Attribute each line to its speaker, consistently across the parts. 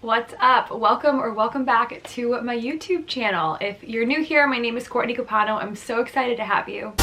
Speaker 1: What's up? Welcome or welcome back to my YouTube channel. If you're new here, my name is Courtney Capano. I'm so excited to have you.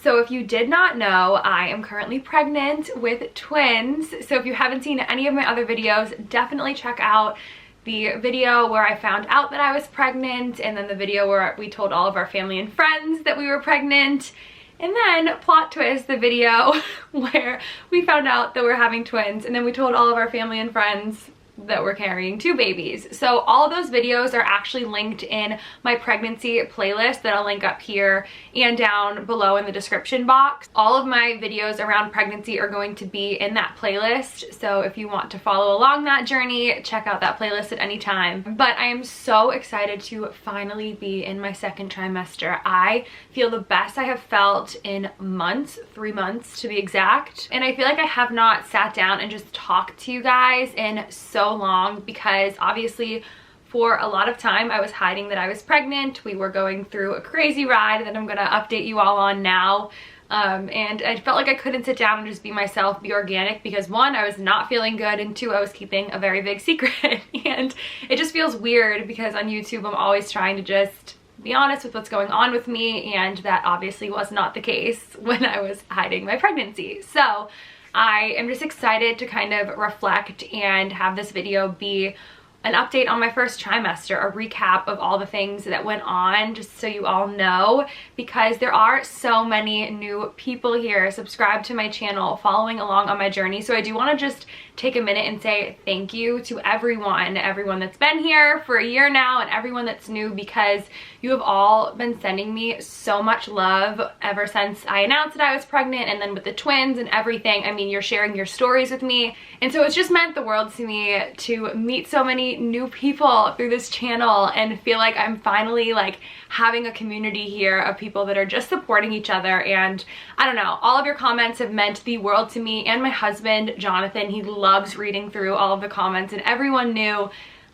Speaker 1: So if you did not know, I am currently pregnant with twins. So if you haven't seen any of my other videos, definitely check out the video where I found out that I was pregnant, and then the video where we told all of our family and friends that we were pregnant, and then plot twist, the video where we found out that we're having twins, and then we told all of our family and friends that we're carrying 2 babies. So all of those videos are actually linked in my pregnancy playlist that I'll link up here and down below in the description box. All of my videos around pregnancy are going to be in that playlist, so if you want to follow along that journey, check out that playlist at any time. But I am so excited to finally be in my second trimester. I feel the best I have felt in months, 3 months to be exact, and I feel like I have not sat down and just talked to you guys in so long, because obviously for a lot of time I was hiding that I was pregnant. We were going through a crazy ride that I'm gonna update you all on now, and I felt like I couldn't sit down and just be myself, be organic, because 1, I was not feeling good, and 2, I was keeping a very big secret. And it just feels weird because on YouTube I'm always trying to just be honest with what's going on with me, and that obviously was not the case when I was hiding my pregnancy. So I am just excited to kind of reflect and have this video be an update on my first trimester, a recap of all the things that went on, just so you all know, because there are so many new people here subscribed to my channel, following along on my journey. So I do want to just take a minute and say thank you to everyone that's been here for a year now, and everyone that's new, because you have all been sending me so much love ever since I announced that I was pregnant, and then with the twins and everything. I mean, you're sharing your stories with me, and so it's just meant the world to me to meet so many new people through this channel and feel like I'm finally like having a community here of people that are just supporting each other. And I don't know, all of your comments have meant the world to me, and my husband Jonathan, he loves reading through all of the comments, and everyone new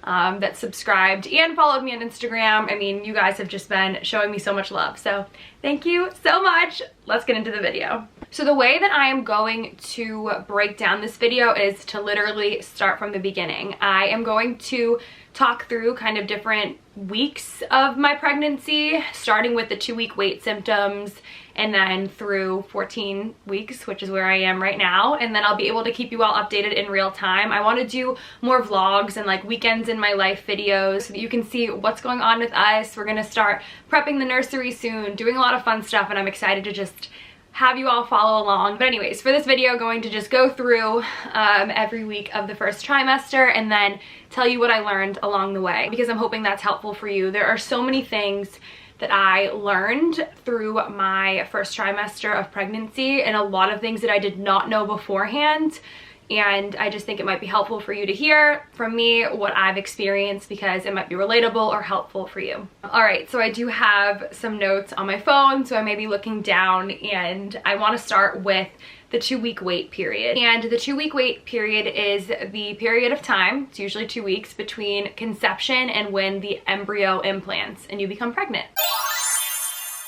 Speaker 1: that subscribed and followed me on Instagram. I mean, you guys have just been showing me so much love, so thank you so much. Let's get into the video. So the way that I am going to break down this video is to literally start from the beginning. I am going to talk through kind of different weeks of my pregnancy, starting with the 2-week wait symptoms, and then through 14 weeks, which is where I am right now. And then I'll be able to keep you all updated in real time. I want to do more vlogs and like weekends in my life videos so that you can see what's going on with us. We're gonna start prepping the nursery soon, doing a lot of fun stuff, and I'm excited to just have you all follow along. But anyways, for this video, going to just go through every week of the first trimester and then tell you what I learned along the way, because I'm hoping that's helpful for you. There are so many things that I learned through my first trimester of pregnancy, and a lot of things that I did not know beforehand. And I just think it might be helpful for you to hear from me what I've experienced, because it might be relatable or helpful for you. All right, so I do have some notes on my phone, so I may be looking down, and I want to start with the 2-week wait period. And the 2-week wait period is the period of time, it's usually 2 weeks, between conception and when the embryo implants and you become pregnant.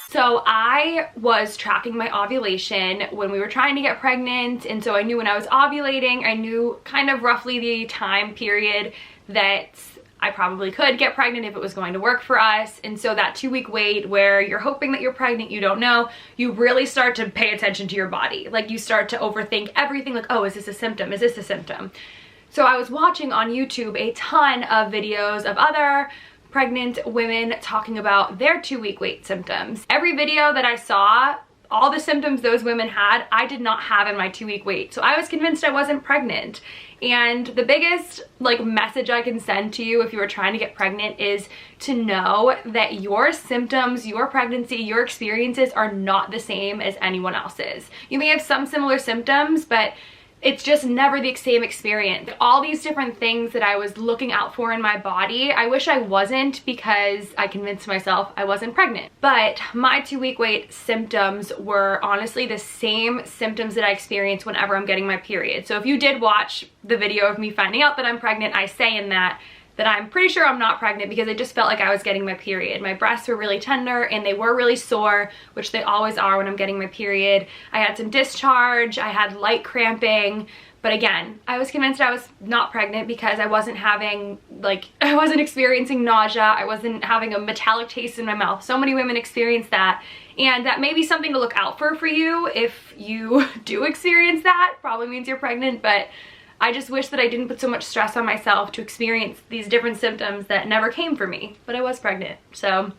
Speaker 1: So I was tracking my ovulation when we were trying to get pregnant, and so I knew when I was ovulating, I knew kind of roughly the time period that I probably could get pregnant if it was going to work for us. And so that 2-week wait where you're hoping that you're pregnant, you don't know, you really start to pay attention to your body. Like, you start to overthink everything, like, oh, is this a symptom? Is this a symptom? So I was watching on YouTube a ton of videos of other pregnant women talking about their 2-week wait symptoms. Every video that I saw, all the symptoms those women had, I did not have in my 2-week wait. So I was convinced I wasn't pregnant. And the biggest like message I can send to you if you are trying to get pregnant is to know that your symptoms, your pregnancy, your experiences are not the same as anyone else's. You may have some similar symptoms, but it's just never the same experience. All these different things that I was looking out for in my body, I wish I wasn't, because I convinced myself I wasn't pregnant. But my 2-week wait symptoms were honestly the same symptoms that I experience whenever I'm getting my period. So if you did watch the video of me finding out that I'm pregnant, I say in that that I'm pretty sure I'm not pregnant because I just felt like I was getting my period. My breasts were really tender and they were really sore, which they always are when I'm getting my period. I had some discharge, I had light cramping, but again, I was convinced I was not pregnant because I wasn't having, I wasn't experiencing nausea, I wasn't having a metallic taste in my mouth. So many women experience that, and that may be something to look out for you. If you do experience that, probably means you're pregnant, but I just wish that I didn't put so much stress on myself to experience these different symptoms that never came for me, but I was pregnant. So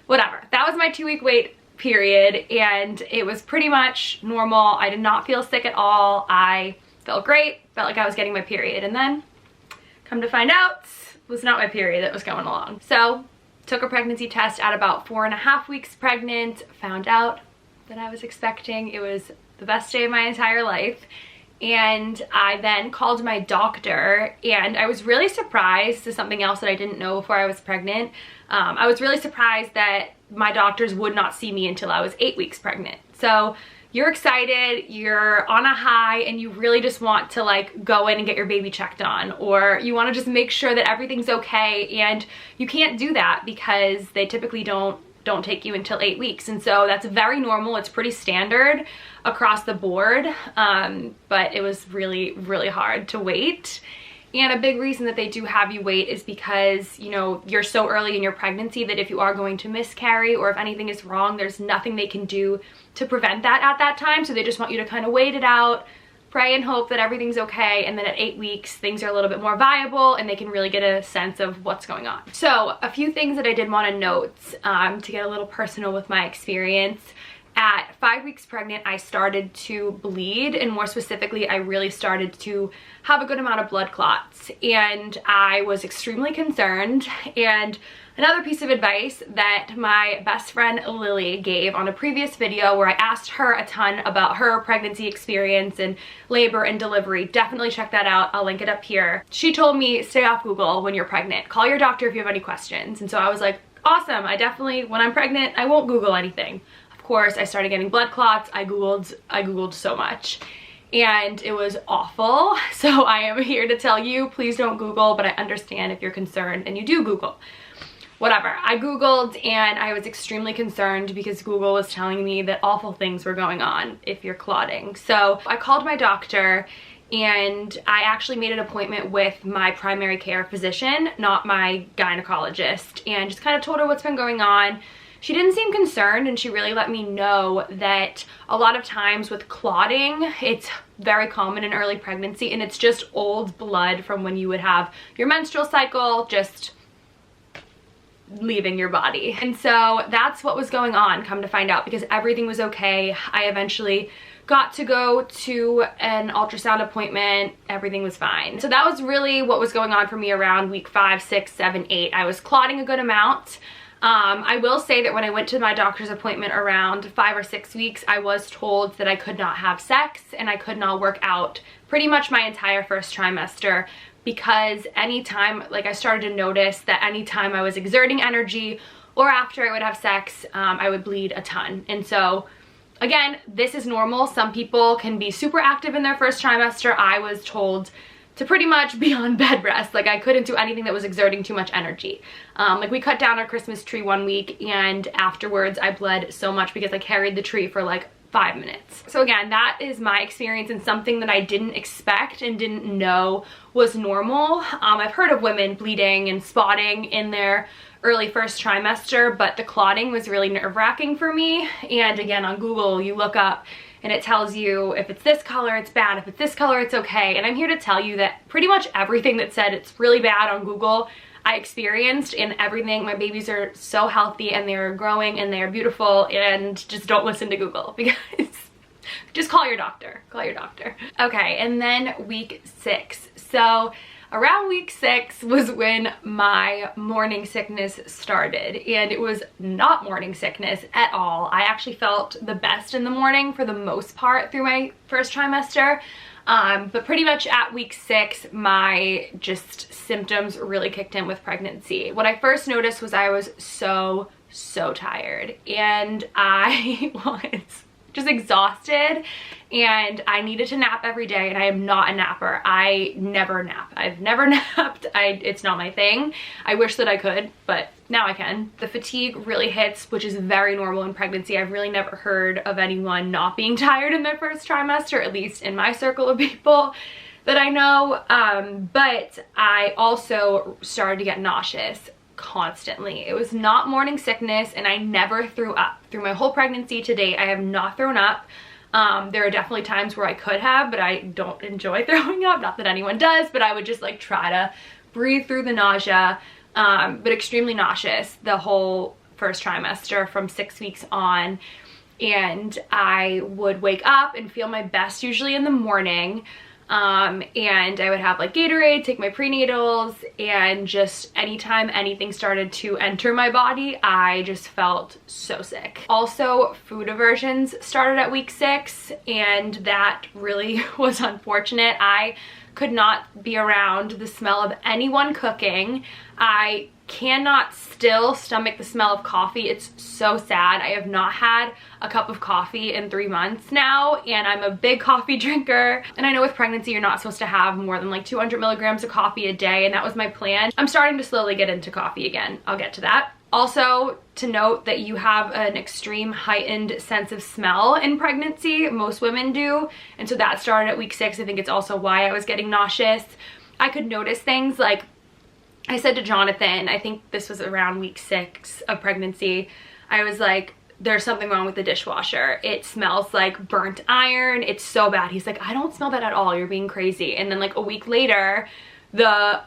Speaker 1: whatever. That was my 2-week wait period, and it was pretty much normal. I did not feel sick at all. I felt great, felt like I was getting my period, and then come to find out, it was not my period that was going along. So took a pregnancy test at about 4.5 weeks pregnant, found out that I was expecting. It was the best day of my entire life. And I then called my doctor, and I was really surprised. This is something else that I didn't know before I was pregnant. I was really surprised that my doctors would not see me until I was 8 weeks pregnant. So you're excited, you're on a high, and you really just want to go in and get your baby checked on, or you want to just make sure that everything's okay, and you can't do that because they typically don't take you until 8 weeks. And so that's very normal. It's pretty standard across the board, but it was really, really hard to wait. And a big reason that they do have you wait is because, you know, you're so early in your pregnancy that if you are going to miscarry or if anything is wrong, there's nothing they can do to prevent that at that time. So they just want you to kind of wait it out, pray and hope that everything's okay, and then at 8 weeks things are a little bit more viable and they can really get a sense of what's going on. So a few things that I did want to note to get a little personal with my experience. At 5 weeks pregnant, I started to bleed, and more specifically, I really started to have a good amount of blood clots, and I was extremely concerned. And another piece of advice that my best friend Lily gave on a previous video where I asked her a ton about her pregnancy experience and labor and delivery, definitely check that out. I'll link it up here. She told me, stay off Google when you're pregnant. Call your doctor if you have any questions. And so I was like, awesome, I definitely, when I'm pregnant, I won't Google anything. Of course, I started getting blood clots. I Googled so much, and it was awful. So I am here to tell you, please don't Google, but I understand if you're concerned and you do Google. Whatever, I Googled and I was extremely concerned because Google was telling me that awful things were going on if you're clotting. So I called my doctor, and I actually made an appointment with my primary care physician, not my gynecologist, and just kind of told her what's been going on. She didn't seem concerned, and she really let me know that a lot of times with clotting, it's very common in early pregnancy, and it's just old blood from when you would have your menstrual cycle just leaving your body. And so that's what was going on, come to find out, because everything was okay. I eventually got to go to an ultrasound appointment. Everything was fine. So that was really what was going on for me around week 5, 6, 7, 8. I was clotting a good amount. I will say that when I went to my doctor's appointment around 5 or 6 weeks, I was told that I could not have sex and I could not work out pretty much my entire first trimester, because anytime, I started to notice that anytime I was exerting energy or after I would have sex, I would bleed a ton. And so again, this is normal. Some people can be super active in their first trimester. I was told to pretty much be on bed rest. I couldn't do anything that was exerting too much energy. We cut down our Christmas tree one week, and afterwards I bled so much because I carried the tree for 5 minutes. So again, that is my experience, and something that I didn't expect and didn't know was normal. I've heard of women bleeding and spotting in their early first trimester, but the clotting was really nerve-wracking for me. And again, on Google, you look up and it tells you if it's this color, it's bad. If it's this color, it's okay. And I'm here to tell you that pretty much everything that said it's really bad on Google, I experienced, and everything. My babies are so healthy and they're growing and they're beautiful, and just don't listen to Google, because just call your doctor. Call your doctor. Okay, and then week 6. So around week 6 was when my morning sickness started, and it was not morning sickness at all. I actually felt the best in the morning for the most part through my first trimester, but pretty much at week 6, my just symptoms really kicked in with pregnancy. What I first noticed was I was so tired, and I was just exhausted, and I needed to nap every day, and I am not a napper. I never nap. I've never napped. It's not my thing. I wish that I could, but now I can. The fatigue really hits, which is very normal in pregnancy. I've really never heard of anyone not being tired in their first trimester, at least in my circle of people that I know. But I also started to get nauseous constantly. It was not morning sickness, and I never threw up. Through my whole pregnancy to date, I have not thrown up. There are definitely times where I could have, but I don't enjoy throwing up. Not that anyone does, but I would just like try to breathe through the nausea. But extremely nauseous the whole first trimester from 6 weeks on. And I would wake up and feel my best usually in the morning. And I would have like Gatorade, take my prenatals, and just anytime anything started to enter my body, I just felt so sick. Also, food aversions started at week 6, and that really was unfortunate. I could not be around the smell of anyone cooking. I cannot still stomach the smell of coffee. It's so sad. I have not had a cup of coffee in 3 months now, and I'm a big coffee drinker. And I know with pregnancy, you're not supposed to have more than like 200 milligrams of coffee a day, and that was my plan. I'm starting to slowly get into coffee again. I'll get to that. Also, to note that you have an extreme heightened sense of smell in pregnancy. Most women do. And so that started at week 6. I think it's also why I was getting nauseous. I could notice things like, I said to Jonathan, I think this was around week 6 of pregnancy, I was like, there's something wrong with the dishwasher. It smells like burnt iron. It's so bad. He's like, I don't smell that at all. You're being crazy. And then like a week later, the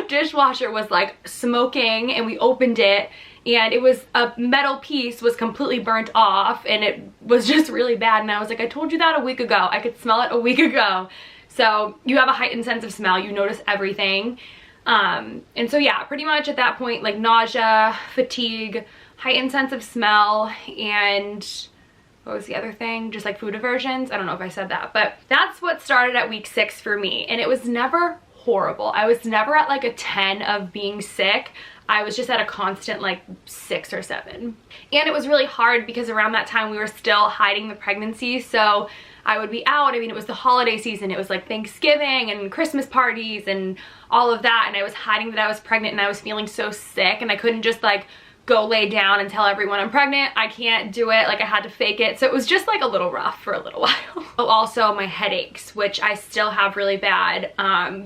Speaker 1: dishwasher was like smoking, and we opened it, and it was a metal piece was completely burnt off, and it was just really bad. And I was like, I told you that a week ago. I could smell it a week ago. So you have a heightened sense of smell. You notice everything. And so yeah, pretty much at that point, like nausea, fatigue, heightened sense of smell, and what was the other thing? Just like food aversions. I don't know if I said that, but that's what started at week 6 for me. And it was never horrible. I was never at like a 10 of being sick. I was just at a constant like 6 or 7. And it was really hard because around that time we were still hiding the pregnancy. So I would be out. I mean, it was the holiday season. It was like Thanksgiving and Christmas parties and all of that. And I was hiding that I was pregnant, and I was feeling so sick, and I couldn't just like go lay down and tell everyone I'm pregnant. I can't do it. Like I had to fake it. So it was just like a little rough for a little while. Also my headaches, which I still have really bad.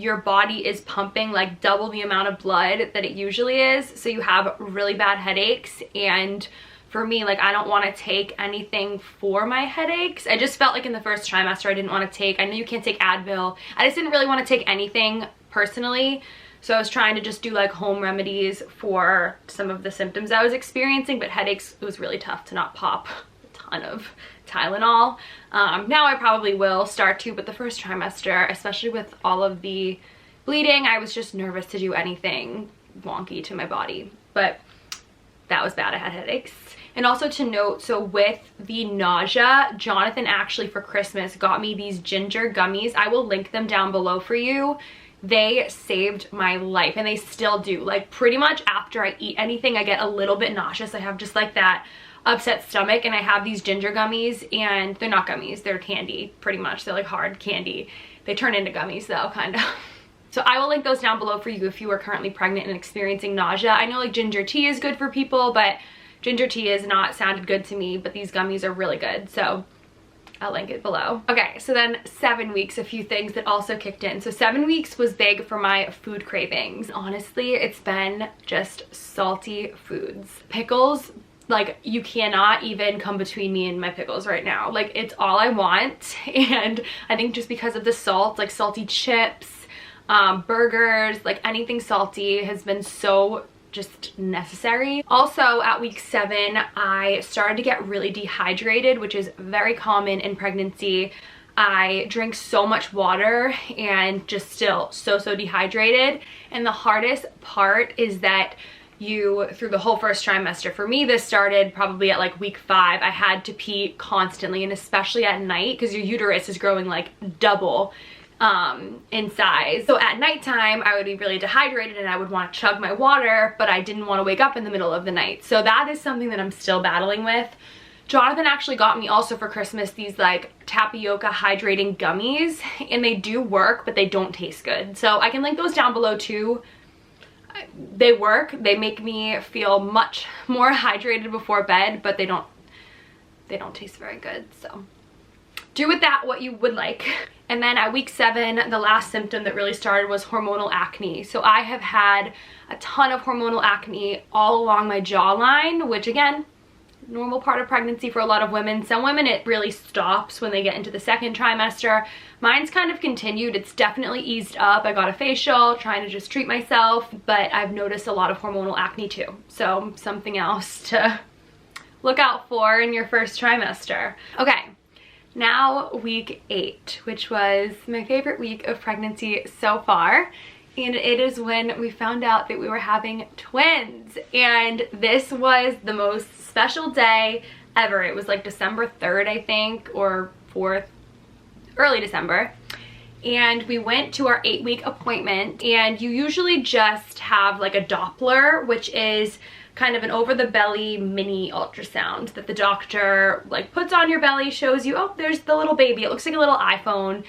Speaker 1: Your body is pumping like double the amount of blood that it usually is. So you have really bad headaches. And for me, like I don't want to take anything for my headaches. I just felt like in the first trimester I didn't want to take, I know you can't take Advil. I just didn't really want to take anything personally. So I was trying to just do like home remedies for some of the symptoms I was experiencing, but headaches, it was really tough to not pop a ton of Tylenol. Now I probably will start to, but the first trimester, especially with all of the bleeding, I was just nervous to do anything wonky to my body. But that was bad. I had headaches. And also to note, so with the nausea, Jonathan actually for Christmas got me these ginger gummies. I will link them down below for you. They saved my life, and they still do. Like pretty much after I eat anything, I get a little bit nauseous. I have just like that upset stomach, and I have these ginger gummies, and they're not gummies, they're candy pretty much. They're like hard candy. They turn into gummies though, kind of. So I will link those down below for you if you are currently pregnant and experiencing nausea. I know like ginger tea is good for people, but ginger tea has not sounded good to me, but these gummies are really good. So I'll link it below. Okay, so then 7 weeks, a few things that also kicked in. So 7 weeks was big for my food cravings. Honestly, it's been just salty foods. Pickles, like you cannot even come between me and my pickles right now. Like it's all I want. And I think just because of the salt, like salty chips, burgers, like anything salty has been so just necessary. Also at week 7, I started to get really dehydrated, which is very common in pregnancy. I drink so much water and just still so dehydrated. And the hardest part is that you, through the whole first trimester, for me this started probably at like week 5, I had to pee constantly, and especially at night because your uterus is growing like double in size. So at nighttime I would be really dehydrated and I would want to chug my water, but I didn't want to wake up in the middle of the night. So that is something that I'm still battling with, Jonathan actually got me also for Christmas these like tapioca hydrating gummies, and they do work, but they don't taste good. So I can link those down below too. They work. They make me feel much more hydrated before bed, but they don't taste very good. So do with that what you would like. And then at week 7, the last symptom that really started was hormonal acne. So I have had a ton of hormonal acne all along my jawline, which again, normal part of pregnancy for a lot of women. Some women it really stops when they get into the 2nd trimester. Mine's kind of continued. It's definitely eased up. I got a facial trying to just treat myself, but I've noticed a lot of hormonal acne too. So something else to look out for in your 1st trimester. Okay, now week 8, which was my favorite week of pregnancy so far. And it is when we found out that we were having twins. And this was the most special day ever. It was like December 3rd, I think, or 4th, early December. And we went to our 8-week appointment, and you usually just have like a Doppler, which is kind of an over the belly mini ultrasound that the doctor like puts on your belly, shows you, oh, there's the little baby. It looks like a little iPhone.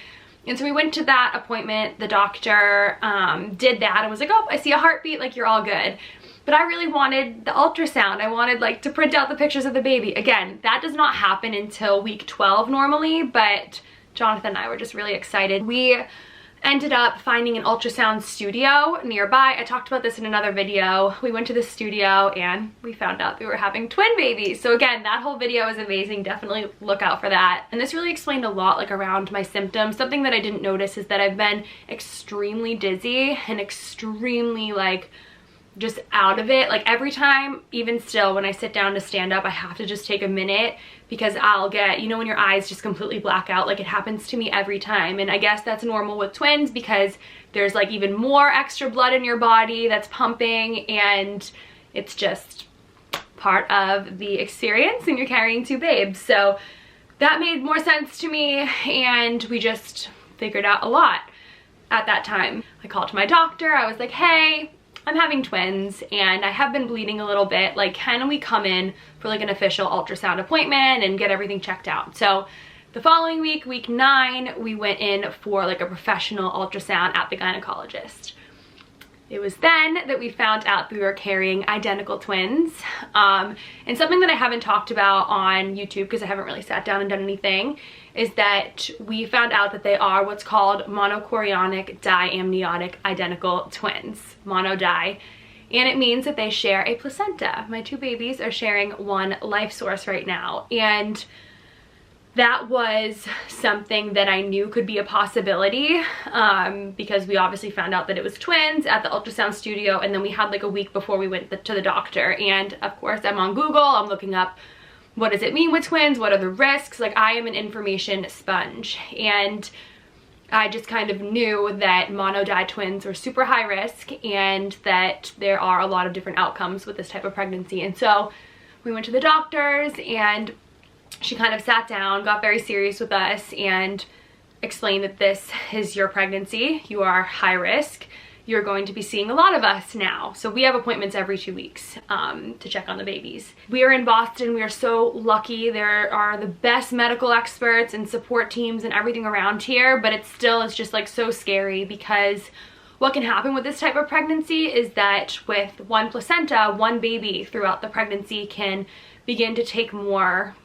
Speaker 1: And so we went to that appointment. The doctor did that and was like, oh, I see a heartbeat, like you're all good. But I really wanted the ultrasound. I wanted like to print out the pictures of the baby. Again, that does not happen until week 12 normally, but Jonathan and I were just really excited. We ended up finding an ultrasound studio nearby. I talked about this in another video. We went to the studio and we found out we were having twin babies. So again, that whole video is amazing. Definitely look out for that. And this really explained a lot like around my symptoms. Something that I didn't notice is that I've been extremely dizzy and extremely like just out of it. Like every time, even still, when I sit down to stand up, I have to just take a minute because I'll get, you know, when your eyes just completely black out, like it happens to me every time. And I guess that's normal with twins because there's like even more extra blood in your body that's pumping, and it's just part of the experience and you're carrying 2 babes. So that made more sense to me, and we just figured out a lot at that time. I called my doctor. I was like, hey, I'm having twins and I have been bleeding a little bit. Like, can we come in for like an official ultrasound appointment and get everything checked out? So the following week, week 9, we went in for like a professional ultrasound at the gynecologist. It was then that we found out that we were carrying identical twins. And something that I haven't talked about on YouTube because I haven't really sat down and done anything is that we found out that they are what's called monochorionic diamniotic identical twins, mono-di. And it means that they share a placenta. My 2 babies are sharing one life source right now. And that was something that I knew could be a possibility because we obviously found out that it was twins at the ultrasound studio, and then we had like a week before we went to the doctor. And of course I'm on Google, I'm looking up what does it mean with twins, what are the risks. Like, I am an information sponge, and I just kind of knew that mono-di twins were super high risk and that there are a lot of different outcomes with this type of pregnancy. And so we went to the doctors, and she kind of sat down, got very serious with us, and explained that this is your pregnancy. You are high risk. You're going to be seeing a lot of us now. So we have appointments every 2 weeks to check on the babies. We are in Boston. We are so lucky. There are the best medical experts and support teams and everything around here, but it still is just like so scary because what can happen with this type of pregnancy is that with one placenta, one baby throughout the pregnancy can begin to take more,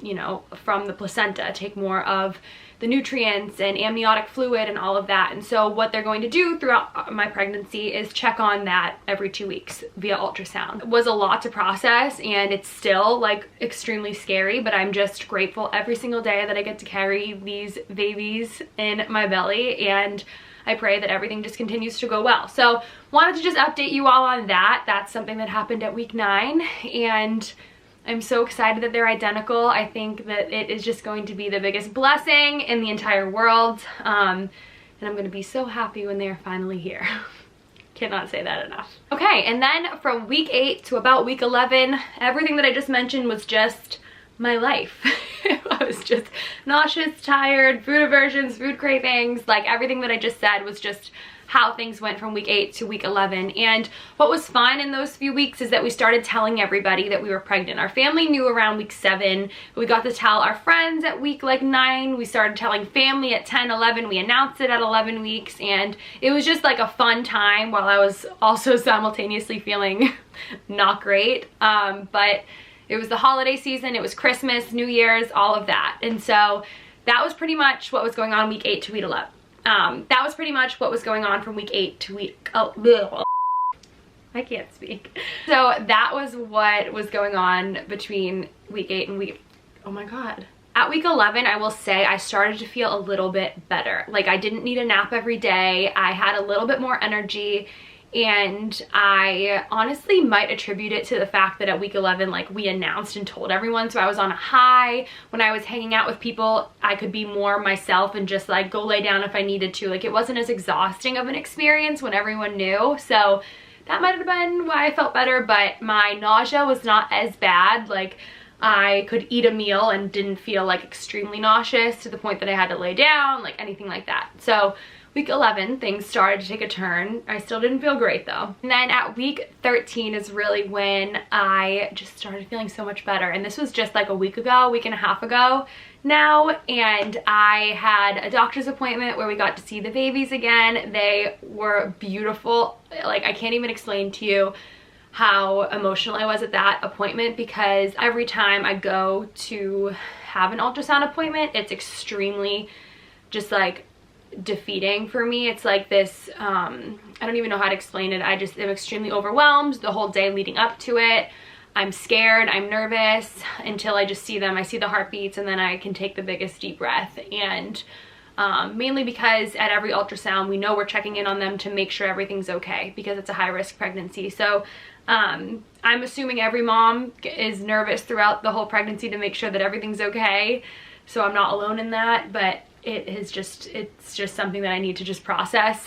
Speaker 1: you know, from the placenta, take more of the nutrients and amniotic fluid and all of that. And so what they're going to do throughout my pregnancy is check on that every 2 weeks via ultrasound. It was a lot to process, and it's still like extremely scary, but I'm just grateful every single day that I get to carry these babies in my belly, and I pray that everything just continues to go well. So wanted to just update you all on that. That's something that happened at week 9, and I'm so excited that they're identical. I think that it is just going to be the biggest blessing in the entire world. And I'm gonna be so happy when they are finally here. Cannot say that enough. Okay, and then from week 8 to about week 11, everything that I just mentioned was just my life. I was just nauseous, tired, food aversions, food cravings, like everything that I just said was just how things went from week 8 to week 11. And what was fun in those few weeks is that we started telling everybody that we were pregnant. Our family knew around week 7. We got to tell our friends at week like 9. We started telling family at 10, 11. We announced it at 11 weeks, and it was just like a fun time while I was also simultaneously feeling not great. But it was the holiday season, it was Christmas, New Year's, all of that. And so that was pretty much what was going on week 8 to week 11. That was pretty much what was going on from week 8 to week, I can't speak. So that was what was going on between week 8 and week, oh my God. At week 11, I will say I started to feel a little bit better. Like I didn't need a nap every day. I had a little bit more energy, and I honestly might attribute it to the fact that at week 11, like we announced and told everyone, so I was on a high. When I was hanging out with people, I could be more myself and just like go lay down if I needed to. Like it wasn't as exhausting of an experience when everyone knew. So that might have been why I felt better, but my nausea was not as bad. Like I could eat a meal and didn't feel like extremely nauseous to the point that I had to lay down, like anything like that. So week 11, things started to take a turn. I still didn't feel great though. And then at week 13 is really when I just started feeling so much better. And this was just like a week ago, week and a half ago now. And I had a doctor's appointment where we got to see the babies again. They were beautiful. Like I can't even explain to you how emotional I was at that appointment, because every time I go to have an ultrasound appointment, it's extremely just like defeating for me. It's like this, I don't even know how to explain it. I just am extremely overwhelmed the whole day leading up to it. I'm scared, I'm nervous until I just see them. I see the heartbeats and then I can take the biggest deep breath. And mainly because at every ultrasound, we know we're checking in on them to make sure everything's okay, because it's a high-risk pregnancy. So I'm assuming every mom is nervous throughout the whole pregnancy to make sure that everything's okay. So I'm not alone in that, but it's just something that I need to just process.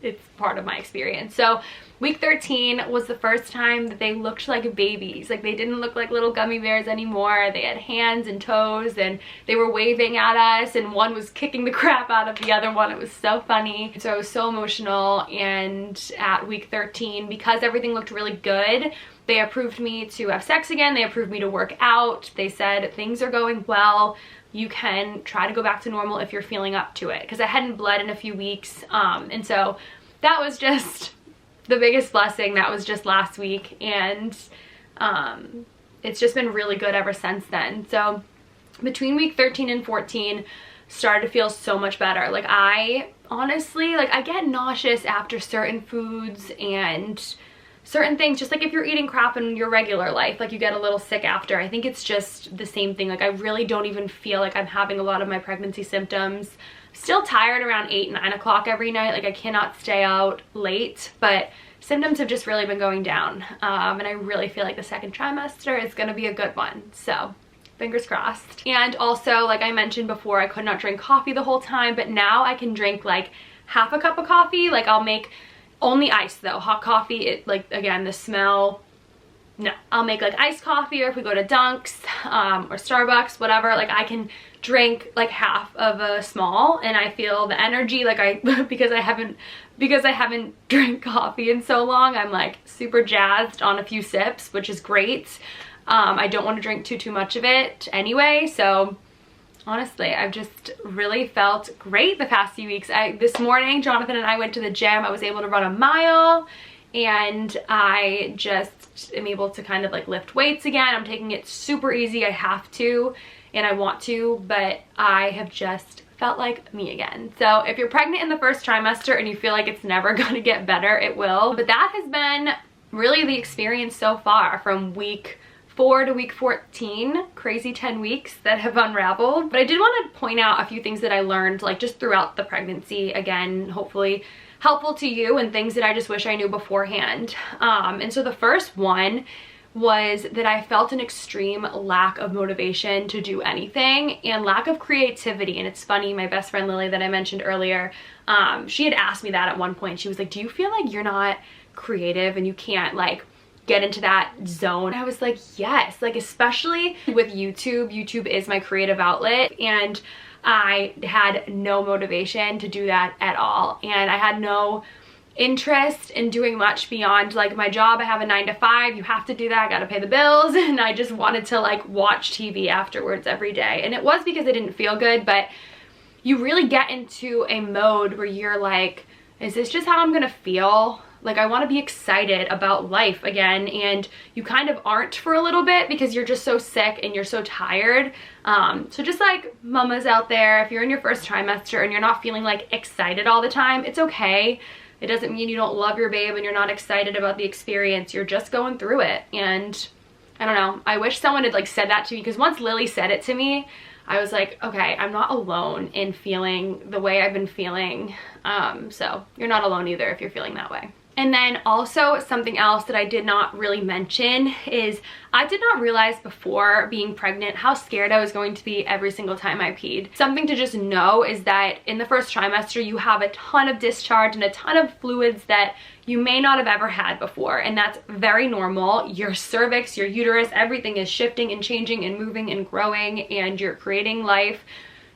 Speaker 1: It's part of my experience. So week 13 was the first time that they looked like babies. Like they didn't look like little gummy bears anymore. They had hands and toes and they were waving at us, and one was kicking the crap out of the other one. It was so funny. So I was so emotional. And at week 13, because everything looked really good, they approved me to have sex again. They approved me to work out. They said things are going well. You can try to go back to normal if you're feeling up to it, because I hadn't bled in a few weeks. And so that was just the biggest blessing. That was just last week, and it's just been really good ever since then. So between week 13 and 14 started to feel so much better. Like I honestly, like I get nauseous after certain foods and certain things, just like if you're eating crap in your regular life, like you get a little sick after. I think it's just the same thing. Like I really don't even feel like I'm having a lot of my pregnancy symptoms. Still tired around 8, 9 o'clock every night. Like I cannot stay out late, but symptoms have just really been going down. And I really feel like the second trimester is gonna be a good one. So fingers crossed. And also, like I mentioned before, I could not drink coffee the whole time, but now I can drink like half a cup of coffee. Like I'll make only ice though. Hot coffee, it like, again, the smell, no. I'll make like iced coffee, or if we go to Dunk's or Starbucks, whatever, like I can drink like half of a small and I feel the energy. Like because I haven't drank coffee in so long, I'm like super jazzed on a few sips, which is great. I don't want to drink too much of it anyway, so honestly, I've just really felt great the past few weeks. This morning, Jonathan and I went to the gym. I was able to run a mile, and I just am able to kind of like lift weights again. I'm taking it super easy. I have to, and I want to, but I have just felt like me again. So if you're pregnant in the first trimester and you feel like it's never gonna get better, it will. But that has been really the experience so far from week 4 to week 14, crazy 10 weeks that have unraveled. But I did want to point out a few things that I learned like just throughout the pregnancy, again, hopefully helpful to you, and things that I just wish I knew beforehand. And so the first one was that I felt an extreme lack of motivation to do anything and lack of creativity. And it's funny, my best friend Lily that I mentioned earlier, she had asked me that at one point. She was like, do you feel like you're not creative and you can't like get into that zone? I was like, yes, like especially with YouTube. YouTube is my creative outlet, and I had no motivation to do that at all. And I had no interest in doing much beyond like my job. I have a 9 to 5. You have to do that. I gotta pay the bills. And I just wanted to like watch TV afterwards every day. And it was because I didn't feel good, but you really get into a mode where you're like, is this just how I'm gonna feel? Like, I want to be excited about life again, and you kind of aren't for a little bit because you're just so sick and you're so tired. So just like mamas out there, if you're in your first trimester and you're not feeling like excited all the time, it's okay. It doesn't mean you don't love your babe and you're not excited about the experience. You're just going through it. And I don't know, I wish someone had like said that to me, because once Lily said it to me, I was like, okay, I'm not alone in feeling the way I've been feeling. So you're not alone either if you're feeling that way. And then also something else that I did not really mention is I did not realize before being pregnant how scared I was going to be every single time I peed. Something to just know is that in the first trimester, you have a ton of discharge and a ton of fluids that you may not have ever had before. And that's very normal. Your cervix, your uterus, everything is shifting and changing and moving and growing, and you're creating life.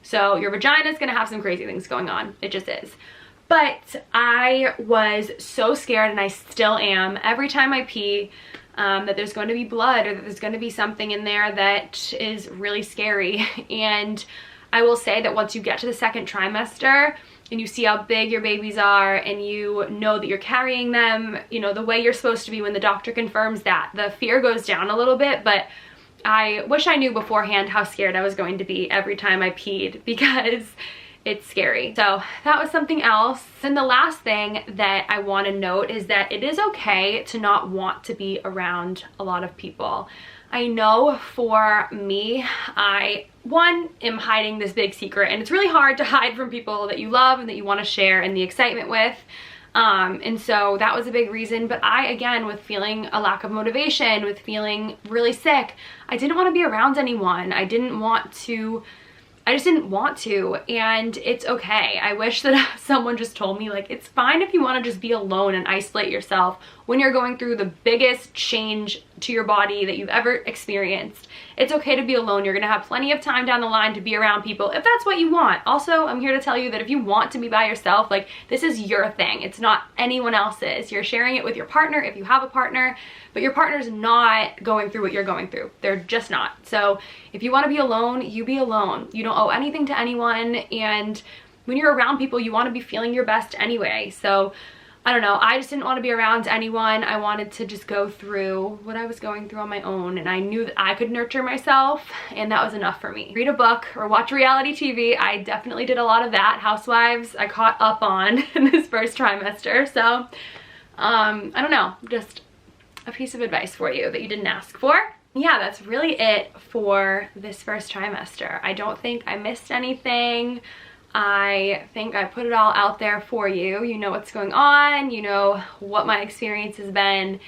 Speaker 1: So your vagina is going to have some crazy things going on. It just is. But I was so scared, and I still am, every time I pee, that there's going to be blood or that there's going to be something in there that is really scary. And I will say that once you get to the second trimester and you see how big your babies are and you know that you're carrying them, you know, the way you're supposed to be when the doctor confirms that, the fear goes down a little bit. But I wish I knew beforehand how scared I was going to be every time I peed, because it's scary. So that was something else. And the last thing that I want to note is that it is okay to not want to be around a lot of people. I know for me, I am hiding this big secret, and it's really hard to hide from people that you love and that you want to share and the excitement with. And so that was a big reason. But I, again, with feeling a lack of motivation, with feeling really sick, I didn't want to be around anyone. I just didn't want to, and it's okay. I wish that someone just told me, like, it's fine if you want to just be alone and isolate yourself when you're going through the biggest change to your body that you've ever experienced. It's okay to be alone. You're gonna have plenty of time down the line to be around people if that's what you want. Also, I'm here to tell you that if you want to be by yourself, like, this is your thing. It's not anyone else's. You're sharing it with your partner if you have a partner, but your partner's not going through what you're going through. They're just not. So if you want to be alone, you be alone. You don't owe anything to anyone, and when you're around people, you want to be feeling your best anyway. So I don't know, I just didn't want to be around anyone. I wanted to just go through what I was going through on my own, and I knew that I could nurture myself, and that was enough for me. Read a book or watch reality TV. I definitely did a lot of that. Housewives, I caught up on in this first trimester. So I don't know, just a piece of advice for you that you didn't ask for. Yeah, that's really it for this first trimester. I don't think I missed anything. I think I put it all out there for you. You know what's going on, you know what my experience has been,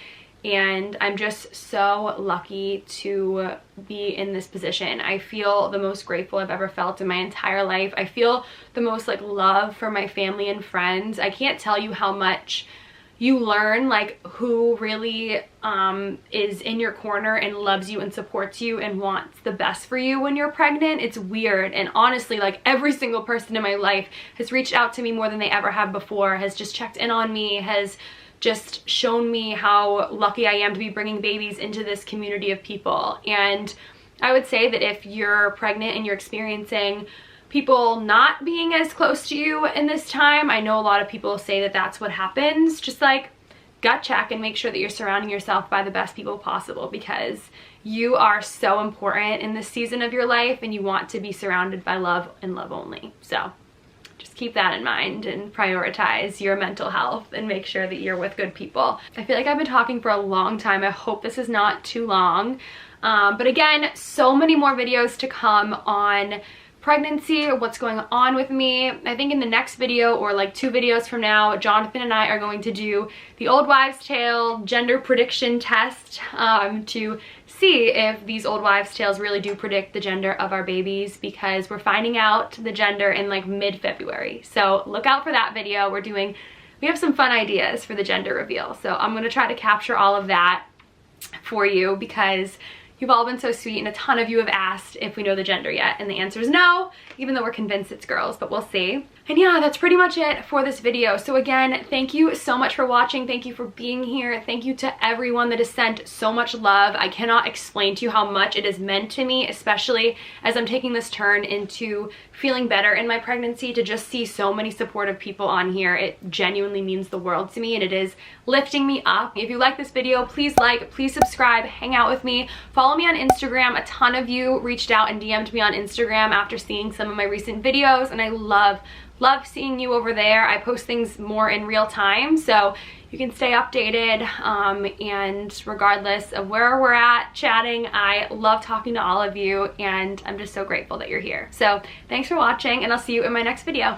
Speaker 1: and I'm just so lucky to be in this position. I feel the most grateful I've ever felt in my entire life. I feel the most like love for my family and friends. I can't tell you how much you learn, like, who really is in your corner and loves you and supports you and wants the best for you when you're pregnant. It's weird. And honestly, like, every single person in my life has reached out to me more than they ever have before, has just checked in on me, has just shown me how lucky I am to be bringing babies into this community of people. And I would say that if you're pregnant and you're experiencing people not being as close to you in this time, I know a lot of people say that that's what happens. Just like gut check and make sure that you're surrounding yourself by the best people possible, because you are so important in this season of your life and you want to be surrounded by love and love only. So just keep that in mind and prioritize your mental health and make sure that you're with good people. I feel like I've been talking for a long time. I hope this is not too long. But again, so many more videos to come on pregnancy, what's going on with me. I think in the next video, or like 2 videos from now, Jonathan and I are going to do the old wives' tale gender prediction test to see if these old wives' tales really do predict the gender of our babies, because we're finding out the gender in like mid-February. So look out for that video. We have some fun ideas for the gender reveal. So I'm gonna try to capture all of that for you, because You've all been so sweet, and a ton of you have asked if we know the gender yet, and the answer is no, even though we're convinced it's girls, but we'll see. And yeah, that's pretty much it for this video. So again, thank you so much for watching. Thank you for being here. Thank you to everyone that has sent so much love. I cannot explain to you how much it has meant to me, especially as I'm taking this turn into feeling better in my pregnancy. To just see so many supportive people on here, it genuinely means the world to me, and it is lifting me up. If you like this video, please like, please subscribe, hang out with me, follow me on Instagram. A ton of you reached out and DM'd me on Instagram after seeing some of my recent videos, and I love seeing you over there. I post things more in real time, so you can stay updated, and regardless of where we're at chatting, I love talking to all of you, and I'm just so grateful that you're here. So thanks for watching, and I'll see you in my next video.